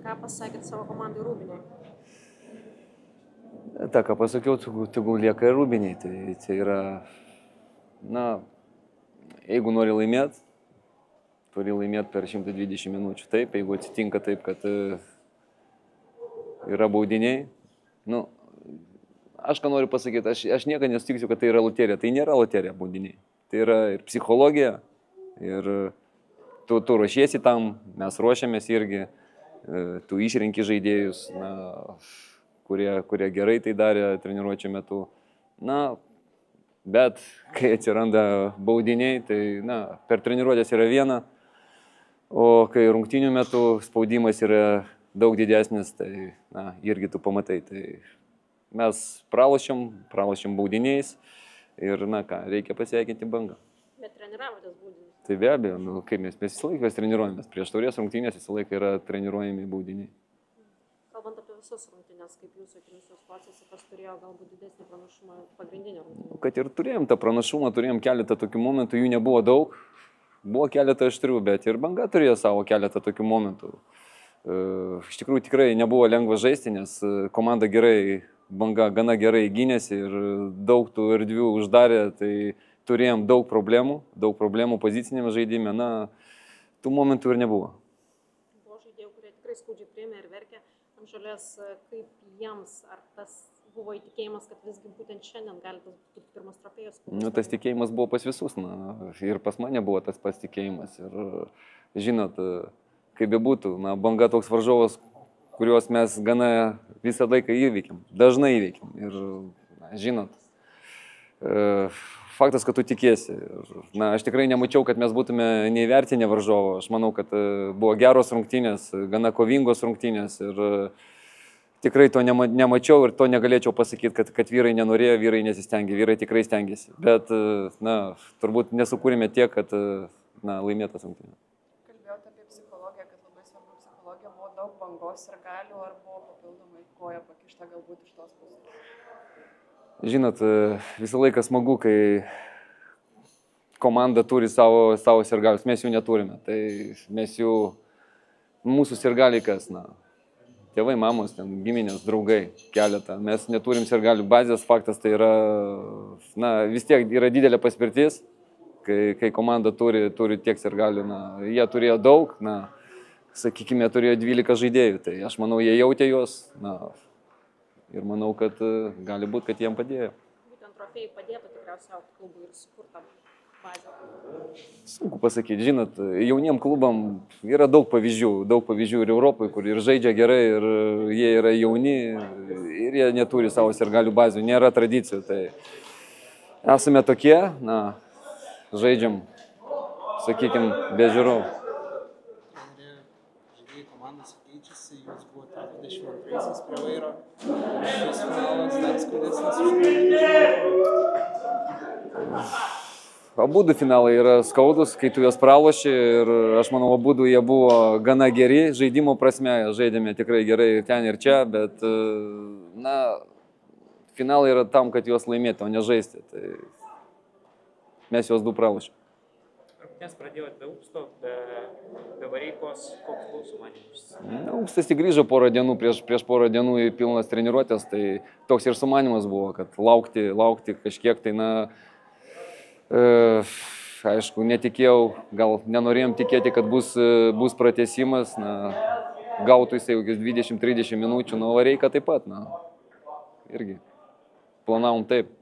ką pasakėt savo komandai Rūbiniai? Ta, ką pasakiau, tegul lieka ir Rūbiniai. Tai yra, na, jeigu nori laimėti, turi laimėti per 120 minučių. Taip, jeigu atsitinka taip, kad yra baudiniai, nu, aš ką noriu pasakyti, aš niekada nesutiksiu, kad tai yra loterija. Tai nėra loterija baudiniai. Tai yra ir psichologija, ir tu ruošiesi tam, mes ruošiamės irgi, tu išrenki žaidėjus, na, kurie gerai tai darė treniruočio metu. Na, bet kai atsiranda baudiniai, tai na, per treniruotės yra viena, o kai rungtynių metu spaudimas yra daug didesnis, tai na, irgi tu pamatai. Tai mes pralošėm baudiniais ir, na ką, reikia pasveikinti Bangą. Bet treniravotės baudiniais? Tai be abejo, nu, kaip mes visą laiką treniruojamės. Prieš taurės rungtynės visą laiką yra treniruojami baudiniai. Kalbant apie visas rungtynės, kaip jūsų akimis jos procesai, kas turėjo galbūt didesnį pranašumą pagrindinio rungtynio? Kad ir turėjom tą pranašumą, turėjom keletą tokių momentų, jų nebuvo daug. Buvo keletą aštrių, bet ir Banga turėjo savo keletą tokių momentų. Iš tikrųjų tikrai nebuvo lengva žaisti, nes komanda gerai, Banga gana gerai gynėsi ir daug tų erdvių uždarė, tai turėjom daug problemų pozicinėme žaidime, na, tų momentų ir nebuvo. Buvo žaidėjų, kurie tikrai skaudžiai priėmė ir verkė ant žolės, kaip jiems, ar tas buvo įtikėjimas, kad visgi būtent šiandien gali tas būti pirmas trofėjas? Nu, tas tikėjimas buvo pas visus, na, ir pas mane buvo tas pats tikėjimas. Ir žinot, kaip bebūtų, na, Banga toks varžovas, kuriuos mes gana visą laiką įveikiam, dažnai įveikiam. Ir, na, žinot, faktas, kad tu tikėsi. Na, aš tikrai nemačiau, kad mes būtume neįvertinę varžovo. Aš manau, kad buvo geros rungtynės, gana kovingos rungtynės ir tikrai to nemačiau ir to negalėčiau pasakyti, kad vyrai nenorėjo, vyrai nesistengė, vyrai tikrai stengiasi. Bet, na, turbūt nesukūrėme tiek, kad, na, laimėtas rungtynės. Kalbėjote apie psichologiją, kad labai svarbu psichologija, buvo daug Bangos ir galių, ar buvo papildomai koja pakišta galbūt iš tos pusės? Žinot, visą laiką smagu, kai komanda turi savo sirgalius, mes jų neturime. Tai mes jų, mūsų sirgaliai kas, na, tėvai, mamos, ten, giminės, draugai, keletą. Mes neturim sirgalių bazės, faktas tai yra, na, vis tiek yra didelė paspirtis, kai komanda turi tiek sirgalių, na, jie turėjo daug, na, sakykime, turėjo 12 žaidėjų, tai aš manau, jie jautė juos, na, ir manau, kad gali būti, kad jiem padėjo. Būtent trofėjai padėtų tikriausiai klubui ir sukurtam bazę. Sunku pasakyti, žinot, jauniem klubam yra daug pavyzdžių ir Europoje, kur ir žaidžia gerai, ir jie yra jauni, ir jie neturi savo sirgalių bazių, nėra tradicijų. Tai esame tokie, na, žaidžiam, sakykime, be žiūrovų. Komandos keičiasi, jūs buvote 22-aisiais prie vairo, šis finalas dar skaudesnis už Abudu finalai yra skaudus, kai tu juos praloši ir aš manau, abudu jie buvo gana geri žaidimo prasme, žaidėme tikrai gerai ir ten ir čia, bet, na, finalai yra tam, kad juos laimėti, o ne žaisti, tai mes juos du pralošėme. Rungtynes pradėjote be Upsto, be Vareikos, koks buvo sumanymas? Upstas tik grįžo porą dienų, prieš porą dienų į pilnas treniruotės, tai toks ir sumanymas buvo, kad laukti kažkiek, tai na, aišku, netikėjau, gal nenorėjom tikėti, kad bus pratęsimas, na, gautų jisai kokius 20-30 minučių, nu Vareika taip pat, na, irgi planavom taip.